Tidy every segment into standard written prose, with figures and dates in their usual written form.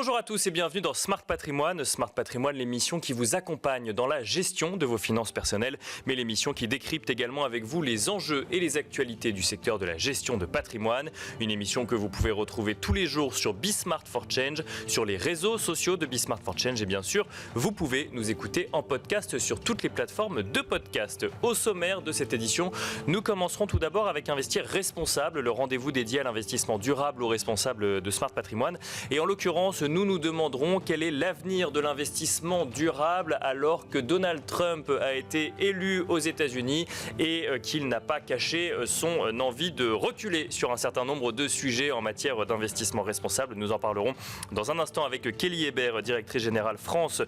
Bonjour à tous et bienvenue dans Smart Patrimoine. Smart Patrimoine, l'émission qui vous accompagne dans la gestion de vos finances personnelles, mais l'émission qui décrypte également avec vous les enjeux et les actualités du secteur de la gestion de patrimoine. Une émission que vous pouvez retrouver tous les jours sur Bismart for Change, sur les réseaux sociaux de Bismart for Change et bien sûr, vous pouvez nous écouter en podcast sur toutes les plateformes de podcast. Au sommaire de cette édition, nous commencerons tout d'abord avec Investir Responsable, le rendez-vous dédié à l'investissement durable aux responsables de Smart Patrimoine. Et en l'occurrence, nous nous demanderons quel est l'avenir de l'investissement durable alors que Donald Trump a été élu aux États-Unis et qu'il n'a pas caché son envie de reculer sur un certain nombre de sujets en matière d'investissement responsable. Nous en parlerons dans un instant avec Kelly Hébert, directrice générale France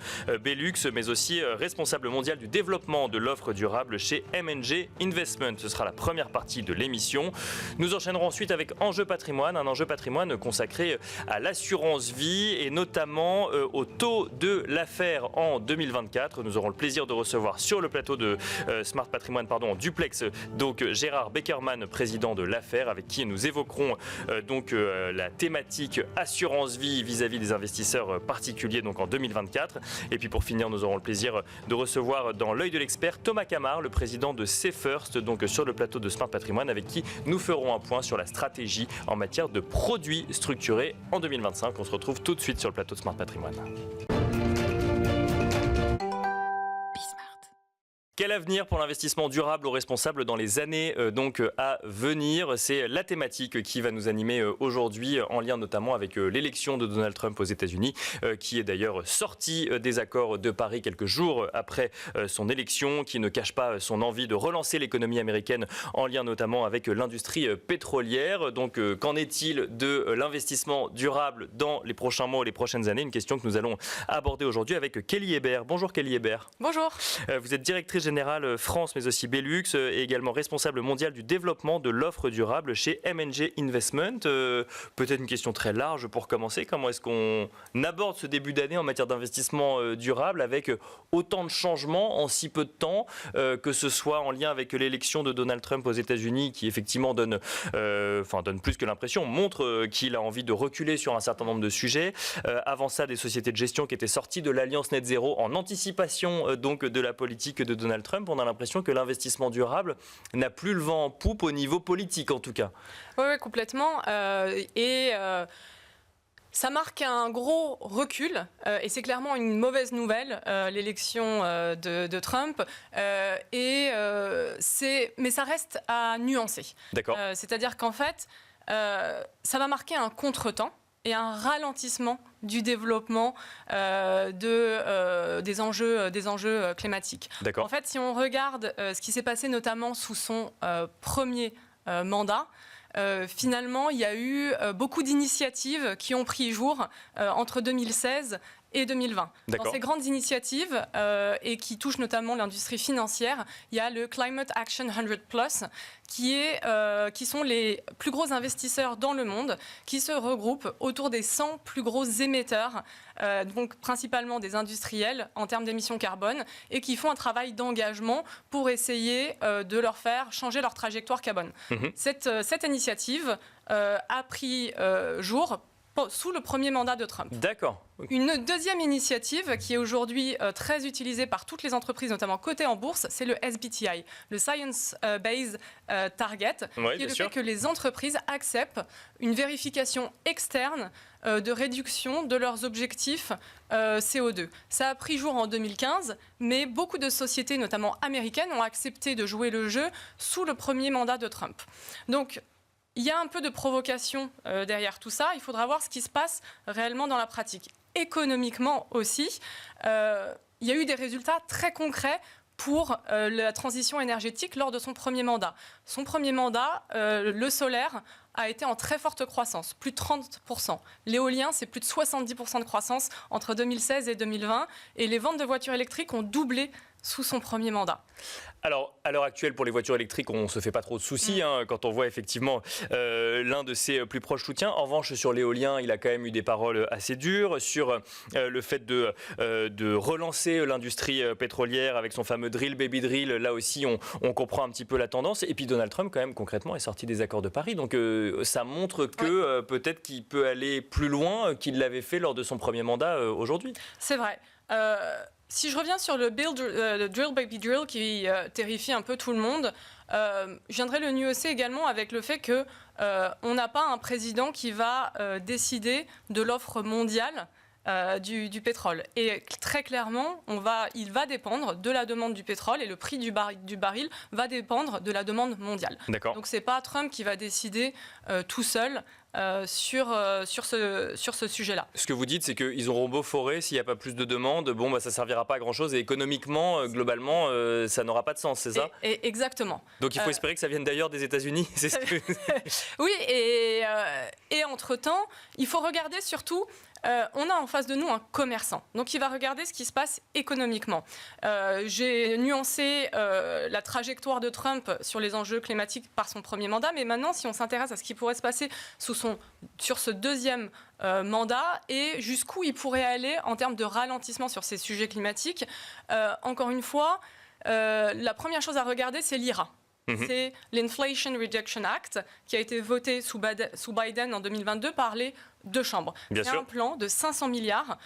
Belux, mais aussi responsable mondial du développement de l'offre durable chez M&G Investment. Ce sera la première partie de l'émission. Nous enchaînerons ensuite avec Enjeu Patrimoine, un enjeu patrimoine consacré à l'assurance vie et notamment au taux de l'affaire en 2024. Nous aurons le plaisir de recevoir sur le plateau de Smart Patrimoine, en duplex, donc Gérard Beckerman, président de l'affaire, avec qui nous évoquerons la thématique assurance vie vis-à-vis des investisseurs particuliers donc en 2024. Et puis pour finir, nous aurons le plaisir de recevoir dans l'œil de l'expert Thomas Camard, le président de C-First, donc sur le plateau de Smart Patrimoine, avec qui nous ferons un point sur la stratégie en matière de produits structurés en 2025. On se retrouve tout de suite sur le plateau de Smart Patrimoine. Quel avenir pour l'investissement durable aux responsables dans les années à venir? C'est la thématique qui va nous animer aujourd'hui, en lien notamment avec l'élection de Donald Trump aux États-Unis, qui est d'ailleurs sorti des accords de Paris quelques jours après son élection, qui ne cache pas son envie de relancer l'économie américaine en lien notamment avec l'industrie pétrolière. Donc qu'en est-il de l'investissement durable dans les prochains mois ou les prochaines années? Une question que nous allons aborder aujourd'hui avec Kelly Hébert. Bonjour Kelly Hébert. Bonjour. Vous êtes directrice générale France, mais aussi Belux, et également responsable mondial du développement de l'offre durable chez M&G Investment. Peut-être une question très large pour commencer. Comment est-ce qu'on aborde ce début d'année en matière d'investissement durable avec autant de changements en si peu de temps, que ce soit en lien avec l'élection de Donald Trump aux États-Unis, qui effectivement donne plus que l'impression, montre qu'il a envie de reculer sur un certain nombre de sujets. Avant ça, des sociétés de gestion qui étaient sorties de l'Alliance Net Zéro en anticipation de la politique de Donald Trump. On a l'impression que l'investissement durable n'a plus le vent en poupe au niveau politique en tout cas. Oui, complètement. Ça marque un gros recul et c'est clairement une mauvaise nouvelle, l'élection de Trump. Mais ça reste à nuancer. D'accord. C'est-à-dire qu'en fait, ça va marquer un contretemps et un ralentissement du développement des enjeux climatiques. D'accord. En fait, si on regarde ce qui s'est passé notamment sous son premier mandat, finalement, il y a eu beaucoup d'initiatives qui ont pris jour entre 2016 et 2020. D'accord. Dans ces grandes initiatives et qui touchent notamment l'industrie financière, il y a le Climate Action 100+, qui sont les plus gros investisseurs dans le monde, qui se regroupent autour des 100 plus gros émetteurs, donc principalement des industriels en termes d'émissions carbone, et qui font un travail d'engagement pour essayer de leur faire changer leur trajectoire carbone. Cette initiative a pris jour sous le premier mandat de Trump. D'accord. Une deuxième initiative qui est aujourd'hui très utilisée par toutes les entreprises, notamment cotées en bourse, c'est le SBTI, le Science Based Target, qui est le fait que les entreprises acceptent une vérification externe de réduction de leurs objectifs CO2. Ça a pris jour en 2015, mais beaucoup de sociétés, notamment américaines, ont accepté de jouer le jeu sous le premier mandat de Trump. Donc, il y a un peu de provocation derrière tout ça. Il faudra voir ce qui se passe réellement dans la pratique. Économiquement aussi, il y a eu des résultats très concrets pour la transition énergétique lors de son premier mandat. Son premier mandat, le solaire, a été en très forte croissance, plus de 30%. L'éolien, c'est plus de 70% de croissance entre 2016 et 2020. Et les ventes de voitures électriques ont doublé sous son premier mandat. Alors, à l'heure actuelle, pour les voitures électriques, on ne se fait pas trop de soucis quand on voit effectivement l'un de ses plus proches soutiens. En revanche, sur l'éolien, il a quand même eu des paroles assez dures sur le fait de relancer l'industrie pétrolière avec son fameux drill, baby drill. Là aussi, on comprend un petit peu la tendance. Et puis Donald Trump, quand même, concrètement, est sorti des accords de Paris. Donc, ça montre que peut-être qu'il peut aller plus loin qu'il l'avait fait lors de son premier mandat aujourd'hui. C'est vrai. Si je reviens sur le drill baby drill qui terrifie un peu tout le monde, je viendrai le nuancer également avec le fait que on n'a pas un président qui va décider de l'offre mondiale du pétrole. Et très clairement, il va dépendre de la demande du pétrole et le prix du baril va dépendre de la demande mondiale. D'accord. Donc c'est pas Trump qui va décider tout seul sur ce sujet-là. Ce que vous dites, c'est qu'ils auront beau forer, s'il n'y a pas plus de demandes, ça ne servira pas à grand-chose et économiquement, globalement, ça n'aura pas de sens, c'est ça ? Exactement. Donc il faut espérer que ça vienne d'ailleurs des États-Unis, c'est ce que... Oui, et entre-temps, il faut regarder surtout... on a en face de nous un commerçant, donc il va regarder ce qui se passe économiquement. J'ai nuancé la trajectoire de Trump sur les enjeux climatiques par son premier mandat, mais maintenant, si on s'intéresse à ce qui pourrait se passer sur ce deuxième mandat et jusqu'où il pourrait aller en termes de ralentissement sur ces sujets climatiques, encore une fois, la première chose à regarder, c'est l'IRA. C'est l'Inflation Reduction Act qui a été voté sous Biden en 2022 par les deux chambres. C'est un plan de 500 milliards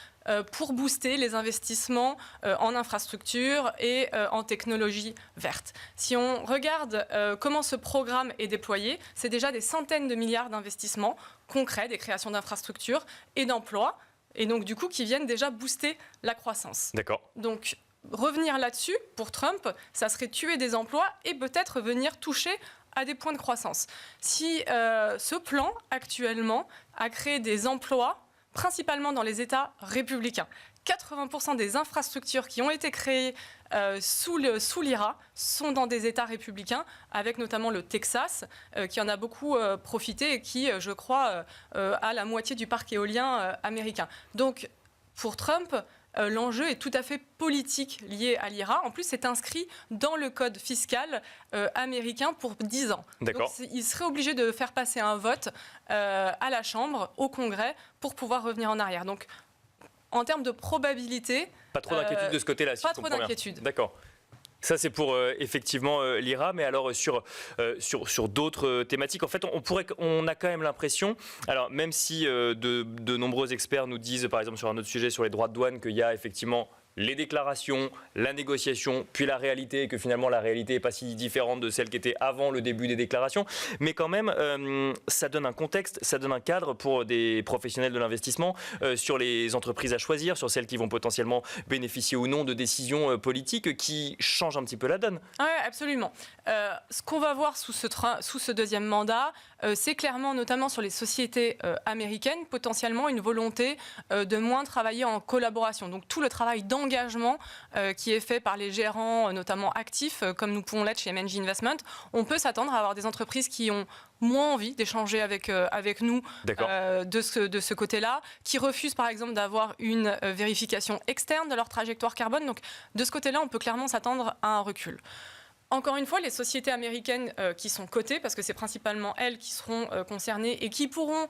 pour booster les investissements en infrastructure et en technologie verte. Si on regarde comment ce programme est déployé, c'est déjà des centaines de milliards d'investissements concrets, des créations d'infrastructures et d'emplois, et donc du coup qui viennent déjà booster la croissance. D'accord. Donc revenir là-dessus, pour Trump, ça serait tuer des emplois et peut-être venir toucher à des points de croissance. Si ce plan, actuellement, a créé des emplois, principalement dans les États républicains, 80% des infrastructures qui ont été créées sous l'IRA sont dans des États républicains, avec notamment le Texas, qui en a beaucoup profité et qui, je crois, a la moitié du parc éolien américain. Donc, pour Trump, l'enjeu est tout à fait politique lié à l'IRA. En plus, c'est inscrit dans le code fiscal américain pour 10 ans. D'accord. Donc, il serait obligé de faire passer un vote à la Chambre, au Congrès, pour pouvoir revenir en arrière. Donc, en termes de probabilité... Pas trop d'inquiétude de ce côté-là, si pas je comprends trop d'inquiétude. Bien. D'accord. Ça, c'est pour effectivement l'IRA, mais alors sur d'autres thématiques, en fait, on a quand même l'impression, alors même si de nombreux experts nous disent, par exemple sur un autre sujet, sur les droits de douane, qu'il y a effectivement les déclarations, la négociation, puis la réalité, et que finalement la réalité n'est pas si différente de celle qui était avant le début des déclarations. Mais quand même, ça donne un contexte, ça donne un cadre pour des professionnels de l'investissement sur les entreprises à choisir, sur celles qui vont potentiellement bénéficier ou non de décisions politiques qui changent un petit peu la donne. Oui, absolument. Ce qu'on va voir sous ce deuxième mandat, c'est clairement, notamment sur les sociétés américaines, potentiellement une volonté de moins travailler en collaboration. Donc tout le travail d'engagement qui est fait par les gérants, notamment actifs, comme nous pouvons l'être chez M&G Investment, on peut s'attendre à avoir des entreprises qui ont moins envie d'échanger avec nous de ce côté-là, qui refusent par exemple d'avoir une vérification externe de leur trajectoire carbone. Donc de ce côté-là, on peut clairement s'attendre à un recul. Encore une fois, les sociétés américaines qui sont cotées, parce que c'est principalement elles qui seront concernées et qui pourront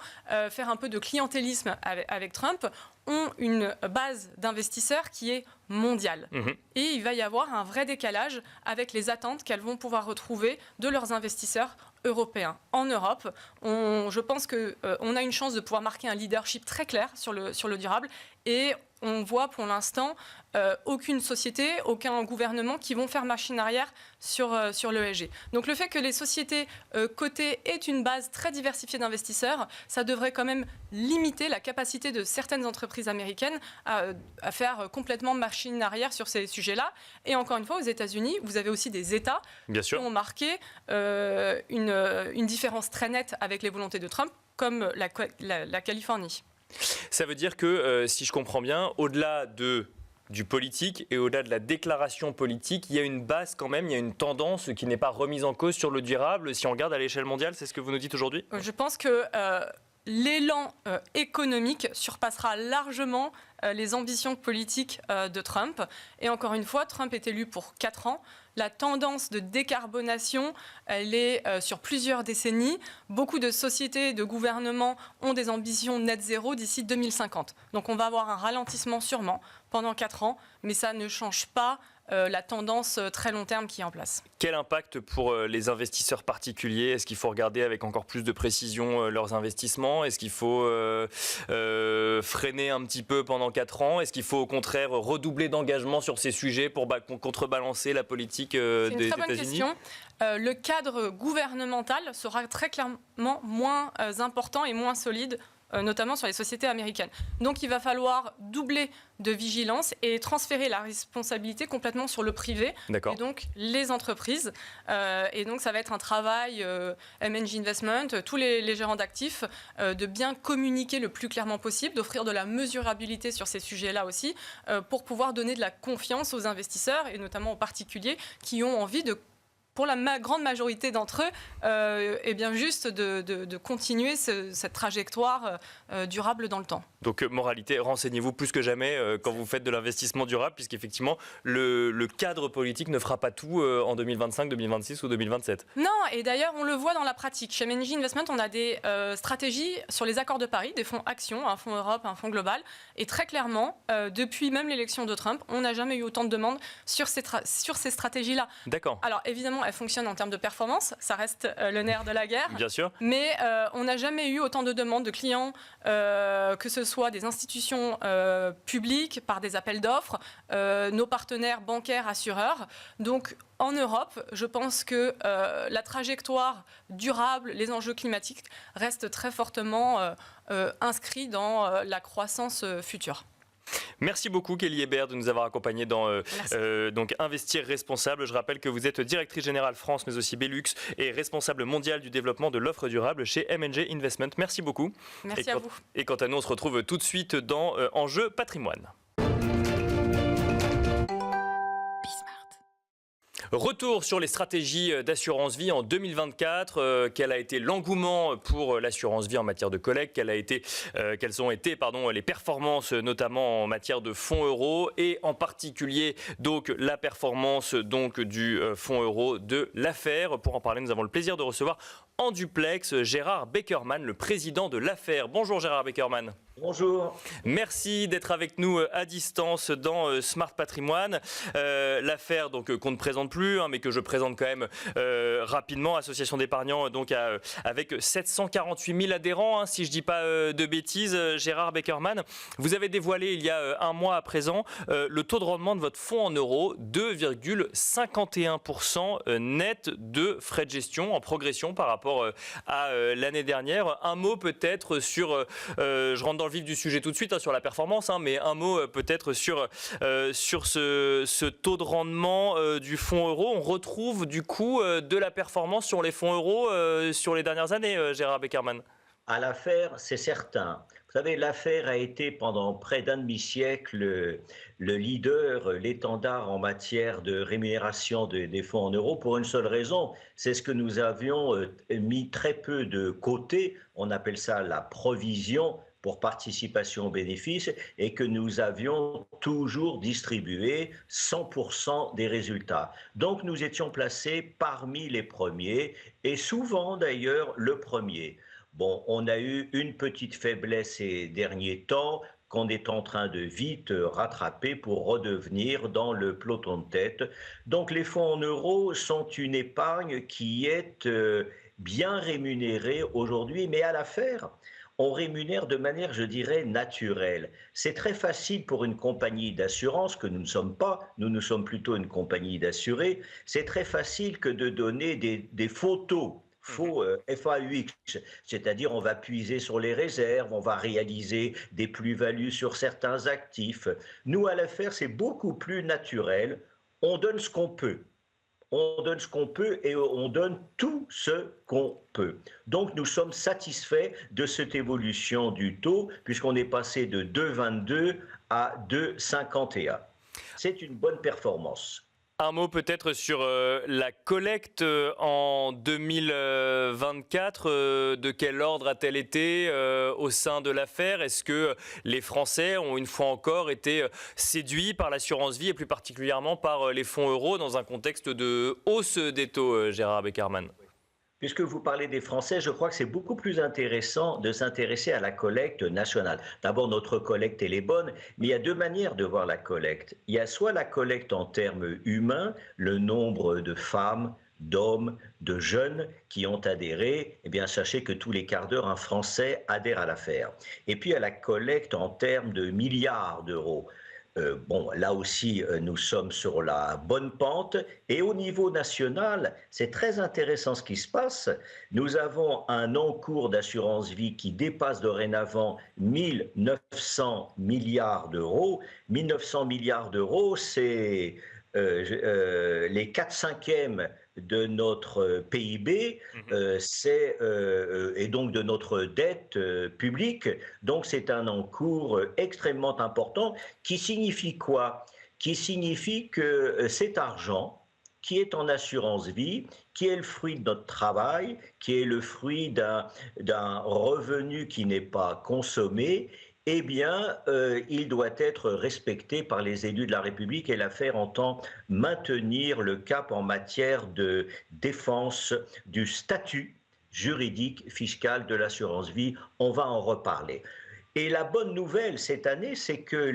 faire un peu de clientélisme avec Trump, ont une base d'investisseurs qui est mondiale. Et il va y avoir un vrai décalage avec les attentes qu'elles vont pouvoir retrouver de leurs investisseurs européens. En Europe, je pense qu'on a une chance de pouvoir marquer un leadership très clair sur le durable, et on voit pour l'instant aucune société, aucun gouvernement qui vont faire machine arrière sur l'ESG. Donc le fait que les sociétés cotées aient une base très diversifiée d'investisseurs, ça devrait quand même limiter la capacité de certaines entreprises américaines à faire complètement machine arrière sur ces sujets-là. Et encore une fois, aux États-Unis, vous avez aussi des États qui ont marqué une différence très nette avec les volontés de Trump, comme la Californie. Ça veut dire que, si je comprends bien, au-delà du politique et au-delà de la déclaration politique, il y a une base quand même, il y a une tendance qui n'est pas remise en cause sur le durable. Si on regarde à l'échelle mondiale, c'est ce que vous nous dites aujourd'hui ? Je pense que l'élan économique surpassera largement les ambitions politiques de Trump. Et encore une fois, Trump est élu pour 4 ans. la tendance de décarbonation, elle est sur plusieurs décennies. Beaucoup de sociétés et de gouvernements ont des ambitions net zéro d'ici 2050. Donc on va avoir un ralentissement sûrement pendant 4 ans, mais ça ne change pas la tendance très long terme qui est en place. Quel impact pour les investisseurs particuliers? Est-ce qu'il faut regarder avec encore plus de précision leurs investissements? Est-ce qu'il faut freiner un petit peu pendant 4 ans? Est-ce qu'il faut au contraire redoubler d'engagement sur ces sujets pour contrebalancer la politique des États-Unis? C'est une très bonne question. Le cadre gouvernemental sera très clairement moins important et moins solide, notamment sur les sociétés américaines. Donc il va falloir doubler de vigilance et transférer la responsabilité complètement sur le privé et donc les entreprises. Et donc ça va être un travail M&G Investment, tous les gérants d'actifs, de bien communiquer le plus clairement possible, d'offrir de la mesurabilité sur ces sujets-là aussi, pour pouvoir donner de la confiance aux investisseurs et notamment aux particuliers qui ont envie de, pour la grande majorité d'entre eux, et bien juste de continuer cette trajectoire durable dans le temps. Donc, moralité, renseignez-vous plus que jamais quand vous faites de l'investissement durable, puisqu'effectivement, le cadre politique ne fera pas tout en 2025, 2026 ou 2027. Non, et d'ailleurs, on le voit dans la pratique. Chez M&G Investment, on a des stratégies sur les accords de Paris, des fonds actions, un fonds Europe, un fonds global. Et très clairement, depuis même l'élection de Trump, on n'a jamais eu autant de demandes sur ces stratégies-là. D'accord. Alors, évidemment, elles fonctionnent en termes de performance, ça reste le nerf de la guerre. Bien sûr. Mais on n'a jamais eu autant de demandes de clients, que ce soit des institutions publiques, par des appels d'offres, nos partenaires bancaires, assureurs. Donc, en Europe, je pense que la trajectoire durable, les enjeux climatiques restent très fortement inscrits dans la croissance future. Merci beaucoup Kelly Hébert de nous avoir accompagnés dans donc Investir Responsable. Je rappelle que vous êtes directrice générale France mais aussi Belux et responsable mondial du développement de l'offre durable chez M&G Investment. Merci beaucoup. Merci à vous. Et quant à nous, on se retrouve tout de suite dans Enjeux Patrimoine. Retour sur les stratégies d'assurance vie en 2024. Quel a été l'engouement pour l'assurance vie en matière de collecte? Quelles ont été les performances, notamment en matière de fonds euros et en particulier donc la performance donc du fonds euro de l'affaire. Pour en parler, nous avons le plaisir de recevoir en duplex Gérard Beckerman, le président de l'affaire. Bonjour Gérard Beckerman. Bonjour. Merci d'être avec nous à distance dans Smart Patrimoine. L'affaire donc qu'on ne présente plus, mais que je présente quand même rapidement. Association d'épargnants donc avec 748 000 adhérents, si je ne dis pas de bêtises. Gérard Beckerman, vous avez dévoilé il y a un mois à présent le taux de rendement de votre fonds en euros, 2,51% net de frais de gestion en progression par rapport à l'année dernière. Un mot peut-être sur, je rentre dans le vif du sujet tout de suite sur la performance, mais un mot peut-être sur ce taux de rendement du fonds euro. On retrouve du coup de la performance sur les fonds euros sur les dernières années, Gérard Beckerman. À l'affaire, c'est certain. Vous savez, l'affaire a été pendant près d'un demi-siècle le leader, l'étendard en matière de rémunération des fonds en euros pour une seule raison, c'est ce que nous avions mis très peu de côté, on appelle ça la provision pour participation aux bénéfices, et que nous avions toujours distribué 100% des résultats. Donc nous étions placés parmi les premiers, et souvent d'ailleurs le premier. Bon, on a eu une petite faiblesse ces derniers temps qu'on est en train de vite rattraper pour redevenir dans le peloton de tête. Donc les fonds en euros sont une épargne qui est bien rémunérée aujourd'hui, mais à l'affaire, on rémunère de manière, je dirais, naturelle. C'est très facile pour une compagnie d'assurance, que nous ne sommes pas, nous sommes plutôt une compagnie d'assurés, c'est très facile que de donner des photos. Faux FAUX, c'est-à-dire on va puiser sur les réserves, on va réaliser des plus-values sur certains actifs. Nous, à l'affaire, c'est beaucoup plus naturel. On donne ce qu'on peut. On donne ce qu'on peut et on donne tout ce qu'on peut. Donc, nous sommes satisfaits de cette évolution du taux, puisqu'on est passé de 2,22 à 2,51. C'est une bonne performance. Un mot peut-être sur la collecte en 2024. De quel ordre a-t-elle été au sein de l'affaire? Est-ce que les Français ont une fois encore été séduits par l'assurance vie et plus particulièrement par les fonds euros dans un contexte de hausse des taux, Gérard Beckerman? Puisque vous parlez des Français, je crois que c'est beaucoup plus intéressant de s'intéresser à la collecte nationale. D'abord, notre collecte, elle est bonne, mais il y a deux manières de voir la collecte. Il y a soit la collecte en termes humains, le nombre de femmes, d'hommes, de jeunes qui ont adhéré. Eh bien, sachez que tous les quarts d'heure, un Français adhère à l'affaire. Et puis, il y a la collecte en termes de milliards d'euros. Bon, là aussi, nous sommes sur la bonne pente. Et au niveau national, c'est très intéressant ce qui se passe. Nous avons un encours d'assurance vie qui dépasse dorénavant 1900 milliards d'euros. 1900 milliards d'euros, c'est les 4/5 de notre PIB, et donc de notre dette publique. Donc c'est un encours extrêmement important qui signifie quoi? Qui signifie que cet argent qui est en assurance vie, qui est le fruit de notre travail, qui est le fruit d'un revenu qui n'est pas consommé, eh bien, il doit être respecté par les élus de la République et l'affaire entend maintenir le cap en matière de défense du statut juridique fiscal de l'assurance vie. On va en reparler. Et la bonne nouvelle cette année, c'est que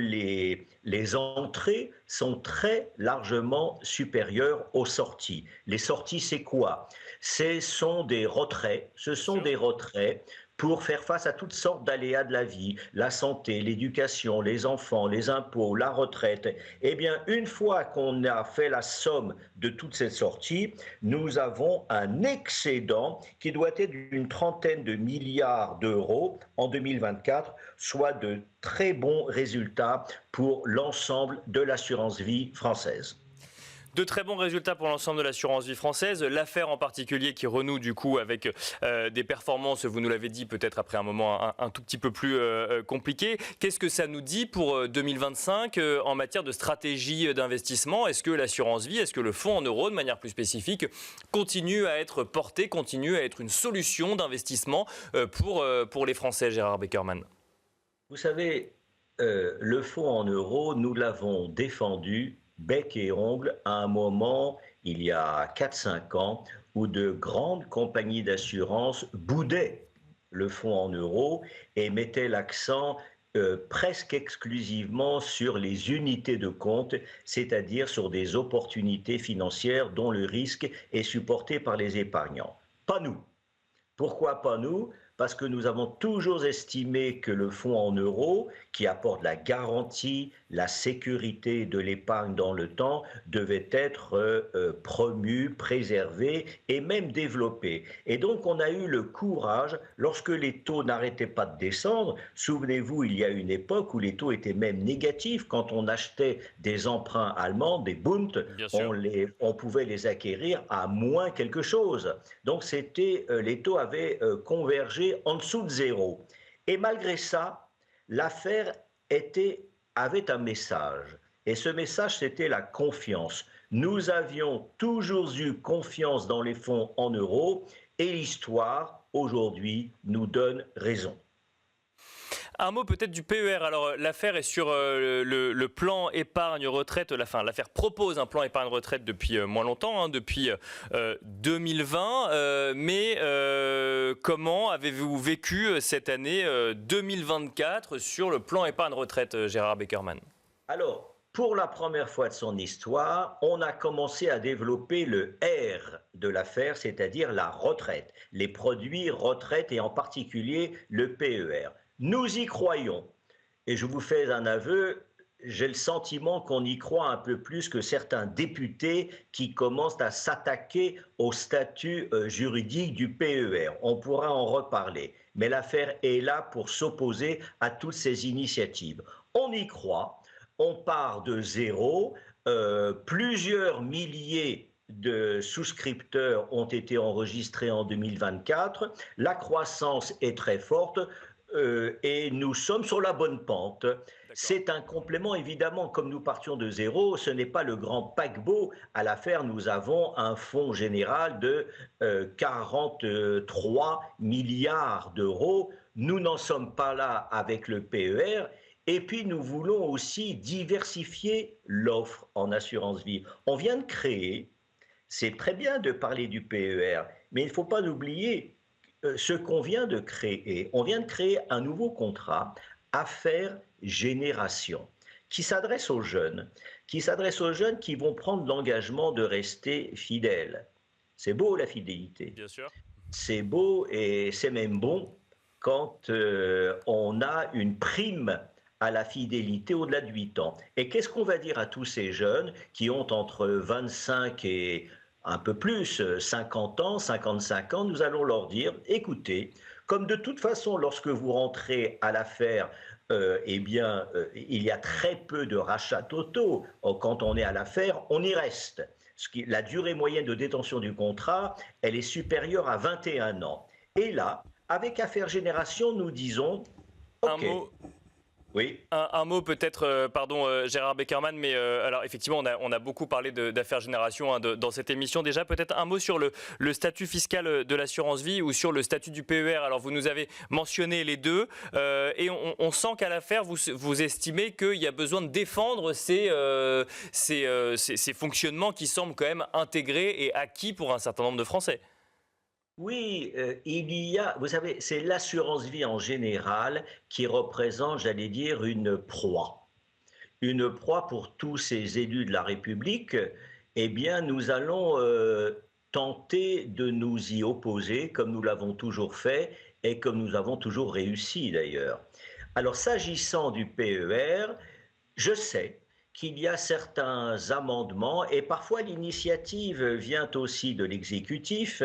les entrées sont très largement supérieures aux sorties. Les sorties, c'est quoi? Ce sont des retraits. Ce sont des retraits pour faire face à toutes sortes d'aléas de la vie, la santé, l'éducation, les enfants, les impôts, la retraite. Eh bien, une fois qu'on a fait la somme de toutes ces sorties, nous avons un excédent qui doit être d'une trentaine de milliards d'euros en 2024, soit de très bons résultats pour l'ensemble de l'assurance vie française. De très bons résultats pour l'ensemble de l'assurance vie française. L'affaire en particulier qui renoue du coup avec des performances, vous nous l'avez dit, peut-être après un moment un tout petit peu plus compliqué. Qu'est-ce que ça nous dit pour 2025 en matière de stratégie d'investissement? Est-ce que l'assurance vie, est-ce que le fonds en euros, de manière plus spécifique, continue à être porté, continue à être une solution d'investissement pour les Français, Gérard Beckerman? Vous savez, le fonds en euros, nous l'avons défendu bec et ongle à un moment, il y a 4-5 ans, où de grandes compagnies d'assurance boudaient le fonds en euros et mettaient l'accent presque exclusivement sur les unités de compte, c'est-à-dire sur des opportunités financières dont le risque est supporté par les épargnants. Pas nous. Pourquoi pas nous? Parce que nous avons toujours estimé que le fonds en euros, qui apporte la garantie, la sécurité de l'épargne dans le temps, devait être promu, préservé et même développé. Et donc on a eu le courage, lorsque les taux n'arrêtaient pas de descendre, souvenez-vous, il y a une époque où les taux étaient même négatifs, quand on achetait des emprunts allemands, des Bund, on pouvait les acquérir à moins quelque chose. Donc les taux avaient convergé en dessous de zéro. Et malgré ça, l'affaire avait un message. Et ce message, c'était la confiance. Nous avions toujours eu confiance dans les fonds en euros et l'histoire, aujourd'hui, nous donne raison. Un mot peut-être du PER. Alors l'affaire est sur le plan épargne retraite. L'affaire propose un plan épargne retraite depuis moins longtemps, depuis 2020. Mais comment avez-vous vécu cette année 2024 sur le plan épargne retraite, Gérard Beckerman? Alors, pour la première fois de son histoire, on a commencé à développer le R de l'affaire, c'est-à-dire la retraite, les produits retraite et en particulier le PER. Nous y croyons. Et je vous fais un aveu, j'ai le sentiment qu'on y croit un peu plus que certains députés qui commencent à s'attaquer au statut juridique du PER. On pourra en reparler. Mais l'affaire est là pour s'opposer à toutes ces initiatives. On y croit, on part de zéro, plusieurs milliers de souscripteurs ont été enregistrés en 2024, la croissance est très forte. et nous sommes sur la bonne pente. C'est un complément, évidemment, comme nous partions de zéro, ce n'est pas le grand paquebot. À l'affaire, nous avons un fonds général de 43 milliards d'euros. Nous n'en sommes pas là avec le PER. Et puis, nous voulons aussi diversifier l'offre en assurance vie. On vient de créer, c'est très bien de parler du PER, mais il ne faut pas oublier ce qu'on vient de créer. On vient de créer un nouveau contrat, Affaires Génération, qui s'adresse aux jeunes, qui vont prendre l'engagement de rester fidèles. C'est beau la fidélité. Bien sûr. C'est beau et c'est même bon quand on a une prime à la fidélité au-delà de 8 ans. Et qu'est-ce qu'on va dire à tous ces jeunes qui ont entre 25 et un peu plus, 50 ans, 55 ans, nous allons leur dire, écoutez, comme de toute façon, lorsque vous rentrez à l'affaire, il y a très peu de rachats totaux. Quand on est à l'affaire, on y reste. La durée moyenne de détention du contrat, elle est supérieure à 21 ans. Et là, avec Affaires Génération, nous disons, OK. Oui. Un mot peut-être, pardon Gérard Beckerman, mais alors effectivement on a beaucoup parlé d'affaires génération dans cette émission. Déjà peut-être un mot sur le statut fiscal de l'assurance vie ou sur le statut du PER. Alors vous nous avez mentionné les deux et on sent qu'à l'affaire vous estimez qu'il y a besoin de défendre ces fonctionnements qui semblent quand même intégrés et acquis pour un certain nombre de Français. Oui, vous savez, c'est l'assurance vie en général qui représente, j'allais dire, une proie. Une proie pour tous ces élus de la République. Eh bien, nous allons tenter de nous y opposer, comme nous l'avons toujours fait et comme nous avons toujours réussi d'ailleurs. Alors, s'agissant du PER, je sais qu'il y a certains amendements et parfois l'initiative vient aussi de l'exécutif.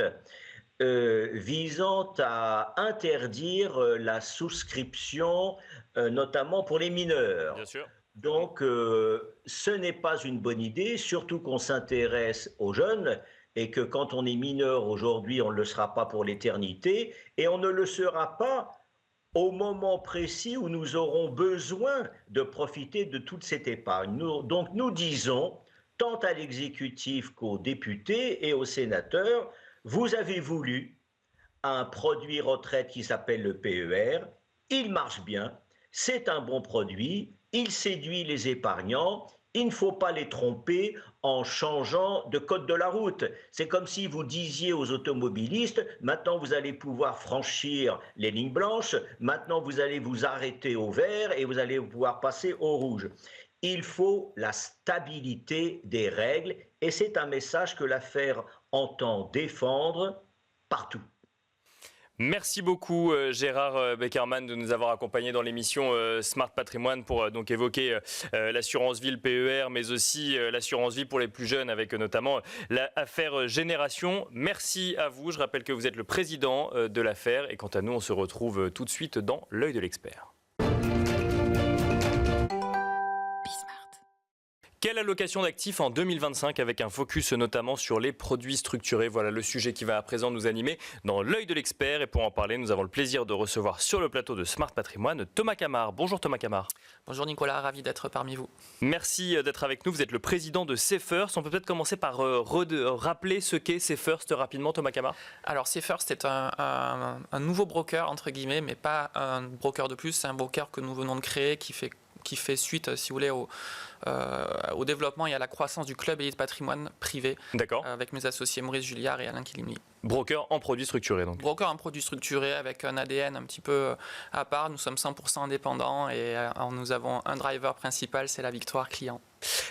Visant à interdire la souscription, notamment pour les mineurs. Bien sûr. Donc, ce n'est pas une bonne idée, surtout qu'on s'intéresse aux jeunes et que quand on est mineur aujourd'hui, on ne le sera pas pour l'éternité et on ne le sera pas au moment précis où nous aurons besoin de profiter de toute cette épargne. Donc, nous disons, tant à l'exécutif qu'aux députés et aux sénateurs, vous avez voulu un produit retraite qui s'appelle le PER, il marche bien, c'est un bon produit, il séduit les épargnants, il ne faut pas les tromper en changeant de code de la route. C'est comme si vous disiez aux automobilistes, maintenant vous allez pouvoir franchir les lignes blanches, maintenant vous allez vous arrêter au vert et vous allez pouvoir passer au rouge. Il faut la stabilité des règles et c'est un message que l'affaire entend défendre partout. Merci beaucoup Gérard Beckerman de nous avoir accompagnés dans l'émission Smart Patrimoine pour donc évoquer l'assurance vie, le PER, mais aussi l'assurance vie pour les plus jeunes avec notamment l'affaire Génération. Merci à vous. Je rappelle que vous êtes le président de l'affaire et quant à nous, on se retrouve tout de suite dans l'œil de l'expert. Quelle allocation d'actifs en 2025 avec un focus notamment sur les produits structurés? Voilà le sujet qui va à présent nous animer dans l'œil de l'expert. Et pour en parler, nous avons le plaisir de recevoir sur le plateau de Smart Patrimoine Thomas Camard. Bonjour Thomas Camard. Bonjour Nicolas, ravi d'être parmi vous. Merci d'être avec nous. Vous êtes le président de SafeFirst. On peut peut-être commencer par rappeler ce qu'est SafeFirst rapidement, Thomas Camard. Alors SafeFirst est un nouveau broker entre guillemets, mais pas un broker de plus. C'est un broker que nous venons de créer qui fait suite, si vous voulez, au développement et à la croissance du club Élite Patrimoine privé. D'accord. Avec mes associés Maurice Julliard et Alain Kilimli. Broker en produits structurés donc. Broker en produits structurés avec un ADN un petit peu à part. Nous sommes 100% indépendants et nous avons un driver principal, c'est la victoire client.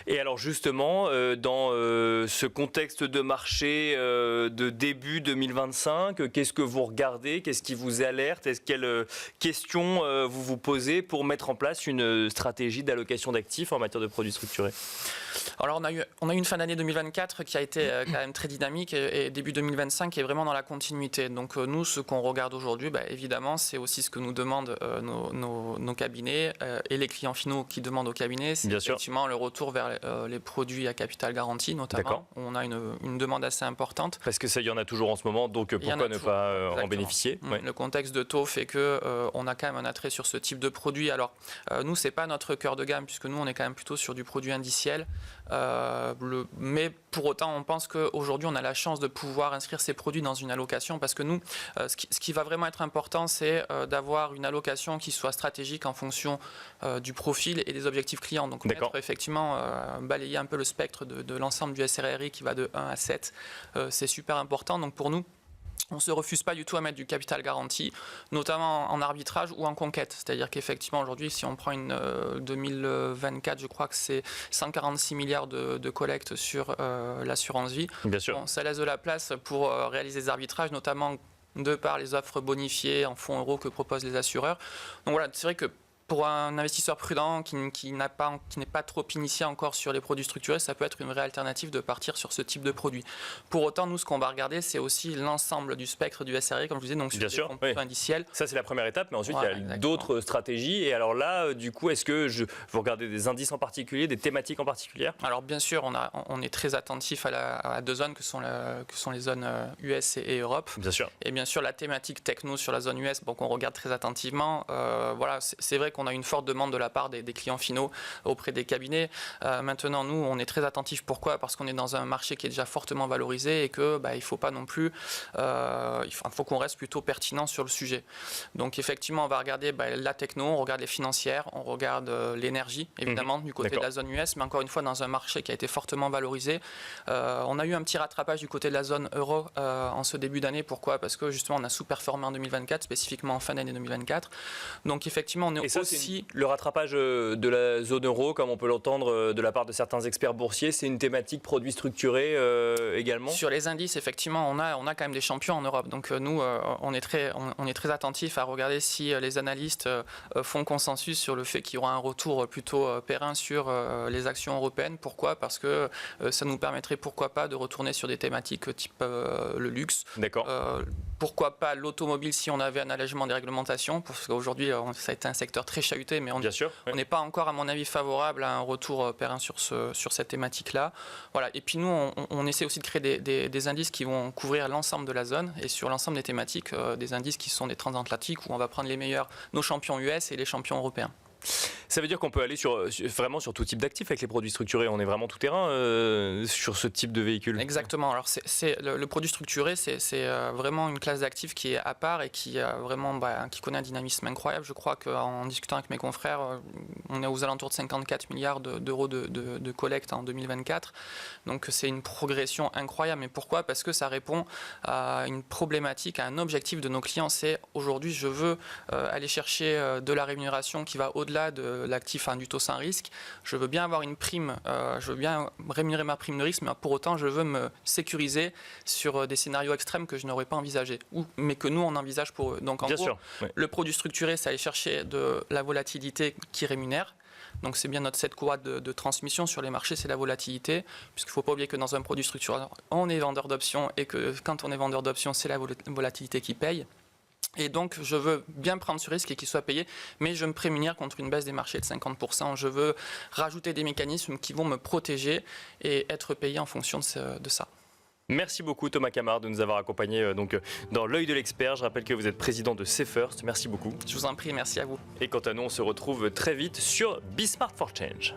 Et alors justement, dans ce contexte de marché de début 2025, qu'est-ce que vous regardez? Qu'est-ce qui vous alerte? Quelles questions vous vous posez pour mettre en place une stratégie d'allocation d'actifs en matière de produits structurés? Alors on a eu une fin d'année 2024 qui a été quand même très dynamique et début 2025 qui est vraiment dans la continuité. Donc nous, ce qu'on regarde aujourd'hui, évidemment, c'est aussi ce que nous demandent nos cabinets et les clients finaux qui demandent au cabinet. C'est effectivement le retour retour vers les produits à capital garanti, notamment. On a une demande assez importante. Parce que ça, il y en a toujours en ce moment, donc pourquoi ne pas en bénéficier? Le contexte de taux fait qu'on a quand même un attrait sur ce type de produit. Alors, nous, ce n'est pas notre cœur de gamme, puisque nous, on est quand même plutôt sur du produit indiciel. Mais pour autant, on pense qu'aujourd'hui, on a la chance de pouvoir inscrire ces produits dans une allocation, parce que nous, ce qui va vraiment être important, c'est d'avoir une allocation qui soit stratégique en fonction du profil et des objectifs clients. Donc, effectivement, balayer un peu le spectre de l'ensemble du SRRI qui va de 1 à 7, c'est super important. Donc, pour nous, on ne se refuse pas du tout à mettre du capital garanti, notamment en arbitrage ou en conquête. C'est-à-dire qu'effectivement, aujourd'hui, si on prend une 2024, je crois que c'est 146 milliards de collecte sur l'assurance vie. Bien sûr. Bon, ça laisse de la place pour réaliser des arbitrages, notamment de par les offres bonifiées en fonds euros que proposent les assureurs. Donc voilà, c'est vrai que pour un investisseur prudent qui n'est pas trop initié encore sur les produits structurés, ça peut être une vraie alternative de partir sur ce type de produit. Pour autant, nous, ce qu'on va regarder, c'est aussi l'ensemble du spectre du SRI, comme je vous disais, donc sur des fonds plutôt indiciels. Ça, c'est la première étape, mais ensuite, il y a d'autres stratégies. Et alors là, du coup, est-ce que vous regardez des indices en particulier, des thématiques en particulier? Alors, bien sûr, on est très attentif à deux zones que sont les zones US et Europe. Bien sûr. Et bien sûr, la thématique techno sur la zone US, bon, qu'on regarde très attentivement. Voilà, c'est vrai qu'on a une forte demande de la part des clients finaux auprès des cabinets. Maintenant, nous, on est très attentifs. Pourquoi? Parce qu'on est dans un marché qui est déjà fortement valorisé et que il faut pas non plus, il faut qu'on reste plutôt pertinent sur le sujet. Donc, effectivement, on va regarder la techno, on regarde les financières, on regarde l'énergie, évidemment, du côté de la zone US, mais encore une fois, dans un marché qui a été fortement valorisé. On a eu un petit rattrapage du côté de la zone euro en ce début d'année. Pourquoi? Parce que justement, on a sous-performé en 2024, spécifiquement en fin d'année 2024. Donc, effectivement, on est aussi... Le rattrapage de la zone euro, comme on peut l'entendre de la part de certains experts boursiers, c'est une thématique produits structurés également? Sur les indices, effectivement, on a quand même des champions en Europe. Donc nous, on est très attentifs à regarder si les analystes font consensus sur le fait qu'il y aura un retour plutôt périn sur les actions européennes. Pourquoi? Parce que ça nous permettrait, pourquoi pas, de retourner sur des thématiques type le luxe. D'accord. Pourquoi pas l'automobile si on avait un allègement des réglementations, parce qu'aujourd'hui, ça a été un secteur très chahuté, mais on n'est pas encore, à mon avis, favorable à un retour périn sur cette thématique-là. Voilà. Et puis nous, on essaie aussi de créer des indices qui vont couvrir l'ensemble de la zone et sur l'ensemble des thématiques, des indices qui sont des transatlantiques où on va prendre les meilleurs, nos champions US et les champions européens. Ça veut dire qu'on peut aller vraiment sur tout type d'actifs avec les produits structurés. On est vraiment tout terrain sur ce type de véhicule. Exactement. Alors le produit structuré, c'est vraiment une classe d'actifs qui est à part et qui qui connaît un dynamisme incroyable. Je crois qu'en discutant avec mes confrères, on est aux alentours de 54 milliards d'euros de collecte en 2024. Donc c'est une progression incroyable. Mais pourquoi? Parce que ça répond à une problématique, à un objectif de nos clients. C'est aujourd'hui, je veux aller chercher de la rémunération qui va au-delà de l'actif du taux sans risque. Je veux bien avoir une prime, je veux bien rémunérer ma prime de risque, mais pour autant, je veux me sécuriser sur des scénarios extrêmes que je n'aurais pas envisagés, mais que nous, on envisage pour eux. Donc, en gros, le produit structuré, c'est aller chercher de la volatilité qui rémunère. Donc, c'est bien notre set quad de transmission sur les marchés, c'est la volatilité, puisqu'il ne faut pas oublier que dans un produit structuré, on est vendeur d'options et que quand on est vendeur d'options, c'est la volatilité qui paye. Et donc, je veux bien prendre ce risque et qu'il soit payé, mais je veux me prémunir contre une baisse des marchés de 50%. Je veux rajouter des mécanismes qui vont me protéger et être payé en fonction de ça. Merci beaucoup Thomas Camard de nous avoir accompagnés dans l'œil de l'expert. Je rappelle que vous êtes président de C-First. Merci beaucoup. Je vous en prie, merci à vous. Et quant à nous, on se retrouve très vite sur Be Smart for Change.